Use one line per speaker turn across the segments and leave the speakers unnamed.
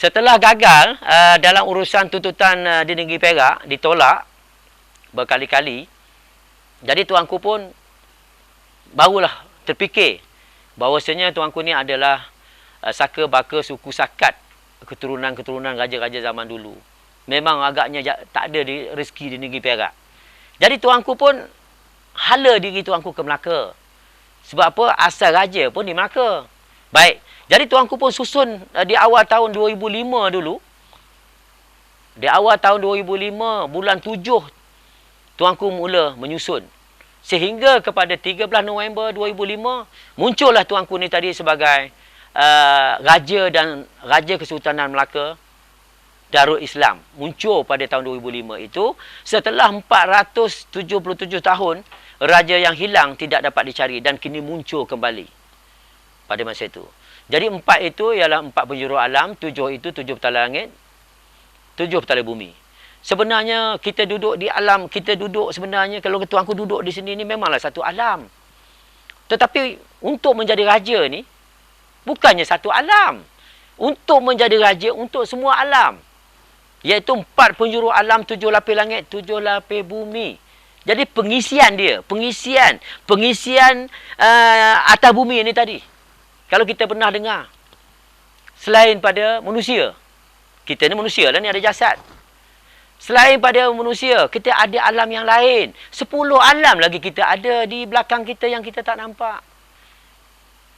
Setelah gagal dalam urusan tuntutan di negeri Perak, ditolak berkali-kali, jadi tuanku pun barulah terfikir bahawasanya tuanku ni adalah saka baka suku Sakat, keturunan-keturunan raja-raja zaman dulu. Memang agaknya tak ada rezeki di negeri Perak. Jadi tuanku pun hala diri tuanku ke Melaka. Sebab apa? Asal raja pun di Melaka. Baik. Jadi tuanku pun susun di awal tahun 2005 dulu. Di awal tahun 2005, bulan 7, tuanku mula menyusun. Sehingga kepada 13 November 2005, muncullah tuanku ni tadi sebagai Raja Kesultanan Melaka Darul Islam. Muncul pada tahun 2005 itu setelah 477 tahun raja yang hilang tidak dapat dicari dan kini muncul kembali pada masa itu. Jadi 4 itu ialah 4 penjuru alam, 7 itu 7 petala langit, 7 petala bumi. Sebenarnya kita duduk di alam, kita duduk sebenarnya kalau tuanku duduk di sini ni memanglah satu alam. Tetapi untuk menjadi raja ni bukannya satu alam. Untuk menjadi raja untuk semua alam. Iaitu 4 penjuru alam, 7 lapis langit, 7 lapis bumi. Jadi pengisian dia, pengisian atas bumi ni tadi. Kalau kita pernah dengar, selain pada manusia, kita ni manusia lah ni ada jasad. Selain pada manusia, kita ada alam yang lain. 10 alam lagi kita ada di belakang kita yang kita tak nampak.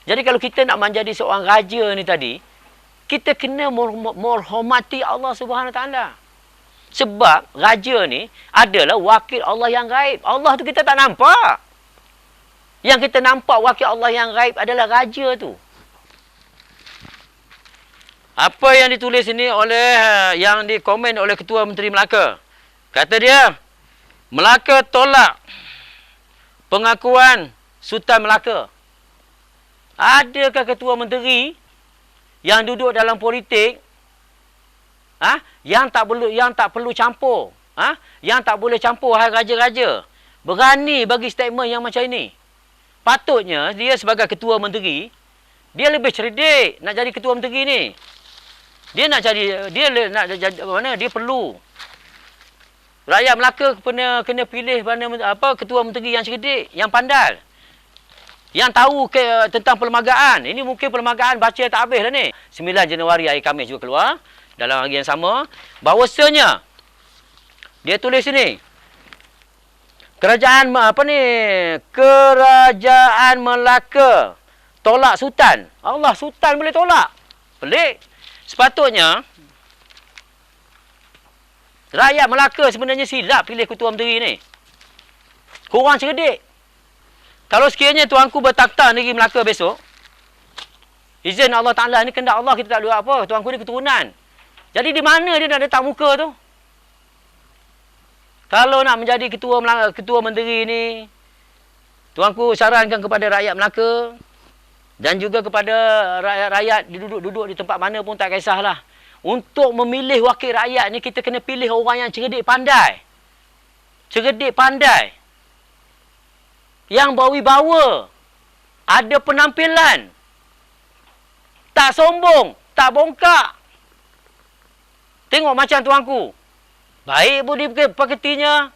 Jadi kalau kita nak menjadi seorang raja ni tadi, kita kena menghormati Allah Subhanahu Wa Taala. Sebab raja ni adalah wakil Allah yang gaib. Allah tu kita tak nampak. Yang kita nampak wakil Allah yang gaib adalah raja tu. Apa yang ditulis ini oleh yang dikomen oleh Ketua Menteri Melaka. Kata dia, Melaka tolak pengakuan Sultan Melaka. Adakah Ketua Menteri yang duduk dalam politik yang tak perlu campur, yang tak boleh campur hal raja-raja, berani bagi statement yang macam ini? Patutnya dia sebagai Ketua Menteri, dia lebih cerdik nak jadi Ketua Menteri ni. Dia perlu rakyat Melaka kena pilih Ketua Menteri yang cerdik, yang pandai, yang tahu tentang perlembagaan. Ini mungkin perlembagaan baca tak habis dah ni. 9 Januari hari Khamis juga keluar dalam hari yang sama, bahawasanya dia tulis sini, Kerajaan Melaka tolak Sultan. Allah, Sultan boleh tolak? Pelik. Sepatutnya rakyat Melaka sebenarnya silap pilih Ketua Menteri ni. Korang cerdik. Kalau sekiranya tuanku bertakhta negeri Melaka besok, izin Allah Ta'ala ni, kehendak Allah, kita tak boleh apa. Tuanku ni keturunan. Jadi di mana dia nak letak muka tu? Kalau nak menjadi ketua menteri ni, tuanku sarankan kepada rakyat Melaka dan juga kepada rakyat-rakyat duduk di tempat mana pun tak kisahlah. Untuk memilih wakil rakyat ni, kita kena pilih orang yang cerdik pandai. Cerdik pandai. Yang berwibawa. Ada penampilan. Tak sombong. Tak bongkak. Tengok macam tuanku. Baik budi pekertinya.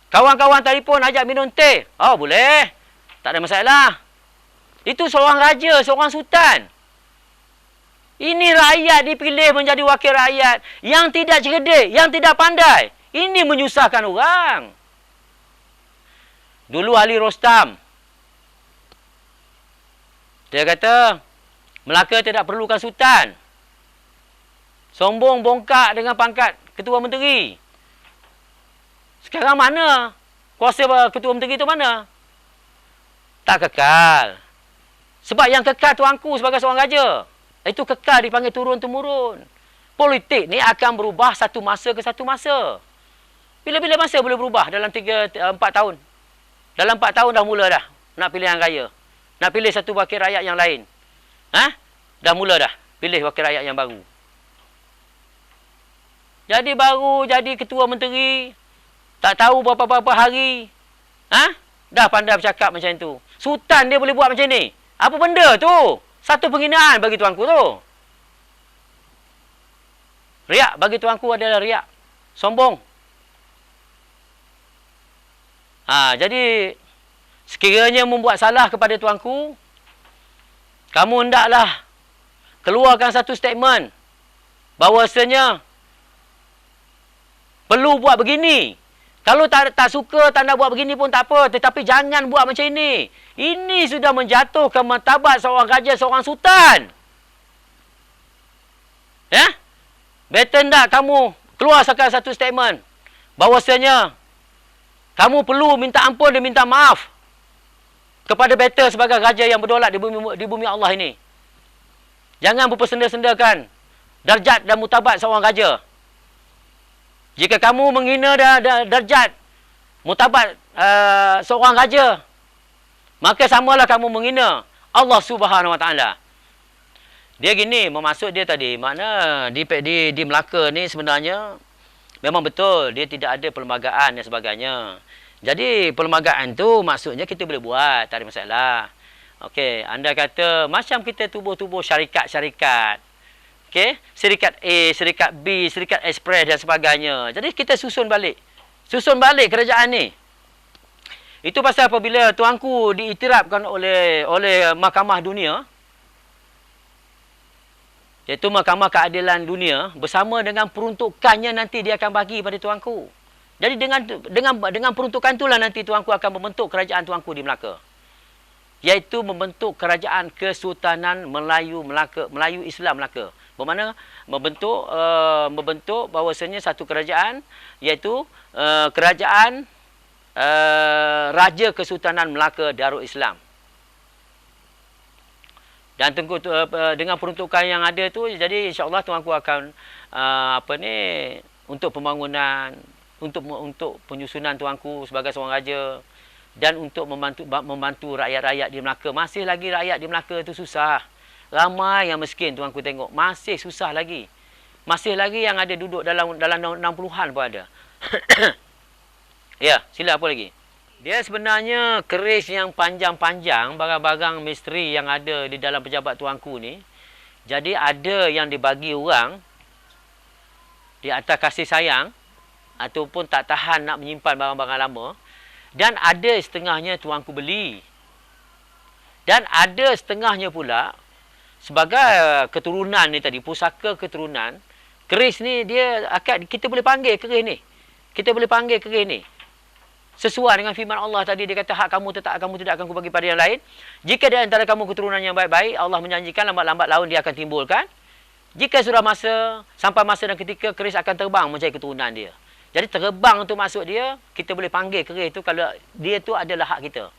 Kawan-kawan telefon ajak minum teh. Oh, boleh. Tak ada masalah. Itu seorang raja, seorang sultan. Ini rakyat dipilih menjadi wakil rakyat yang tidak cerdik, yang tidak pandai. Ini menyusahkan orang. Dulu Ali Rostam, dia kata, Melaka tidak perlukan sultan. Sombong bongkak dengan pangkat Ketua Menteri. Sekarang mana? Kuasa Ketua Menteri itu mana? Tak kekal. Sebab yang kekal tuanku sebagai seorang raja. Itu kekal dipanggil turun-temurun. Politik ni akan berubah satu masa ke satu masa. Bila-bila masa boleh berubah dalam 4 tahun. Dalam 4 tahun dah mula dah nak pilihan raya. Nak pilih satu wakil rakyat yang lain. Dah mula dah pilih wakil rakyat yang baru. Jadi baru jadi Ketua Menteri, tak tahu berapa-berapa hari, dah pandai bercakap macam tu. Sultan dia boleh buat macam ni. Apa benda tu? Satu penghinaan bagi tuanku tu. Riak bagi tuanku adalah riak. Sombong. Jadi sekiranya membuat salah kepada tuanku, kamu hendaklah keluarkan satu statement bahawasanya perlu buat begini. Kalau tak suka, tak nak buat begini pun tak apa. Tetapi jangan buat macam ini. Ini sudah menjatuhkan martabat seorang raja, seorang sultan. Ya? Better tak kamu keluarkan satu statement bahawasanya kamu perlu minta ampun dan minta maaf kepada better sebagai raja yang berdaulat di bumi Allah ini. Jangan berpersenda-sendakan darjat dan martabat seorang raja. Jika kamu menghina darjat martabat seorang raja, maka samalah kamu menghina Allah Subhanahu Wa Taala. Dia gini, maksud dia tadi, makna di Melaka ni sebenarnya memang betul dia tidak ada perlembagaan dan sebagainya. Jadi perlembagaan tu maksudnya kita boleh buat, tak ada masalah. Okey, anda kata macam kita tubuh-tubuh syarikat-syarikat. Okey, syarikat A, syarikat B, syarikat Express dan sebagainya. Jadi kita susun balik kerajaan ni. Itu pasal apabila tuanku diiktirafkan oleh Mahkamah Dunia, iaitu Mahkamah Keadilan Dunia, bersama dengan peruntukannya nanti dia akan bagi pada tuanku. Jadi dengan peruntukan itulah nanti tuanku akan membentuk kerajaan tuanku di Melaka. Iaitu membentuk kerajaan Kesultanan Melayu Islam Melaka. Bermakna membentuk bahawasanya satu kerajaan, iaitu kerajaan Raja Kesultanan Melaka Darul Islam. Dan dengan peruntukan yang ada tu, jadi insya-Allah tuanku akan untuk pembangunan, untuk penyusunan tuanku sebagai seorang raja, dan untuk membantu rakyat-rakyat di Melaka. Masih lagi rakyat di Melaka tu susah. Ramai yang miskin tuanku tengok, masih susah lagi. Masih lagi yang ada duduk dalam 60-an pun ada. Ya, sila apa lagi? Dia sebenarnya keris yang panjang-panjang, barang-barang misteri yang ada di dalam pejabat tuanku ni. Jadi ada yang dibagi orang di atas kasih sayang ataupun tak tahan nak menyimpan barang-barang lama. Dan ada setengahnya tuanku beli. Dan ada setengahnya pula sebagai keturunan ni tadi, pusaka keturunan. Keris ni dia kita boleh panggil keris ni. Kita boleh panggil keris ni. Sesuai dengan firman Allah tadi, dia kata hak kamu tetap kamu tidak akan kubagi pada yang lain. Jika di antara kamu keturunan yang baik-baik, Allah menjanjikan lambat-lambat laun dia akan timbulkan. Jika sudah sampai masa dan ketika, keris akan terbang mencari keturunan dia. Jadi terbang untuk masuk dia, kita boleh panggil keris tu kalau dia tu adalah hak kita.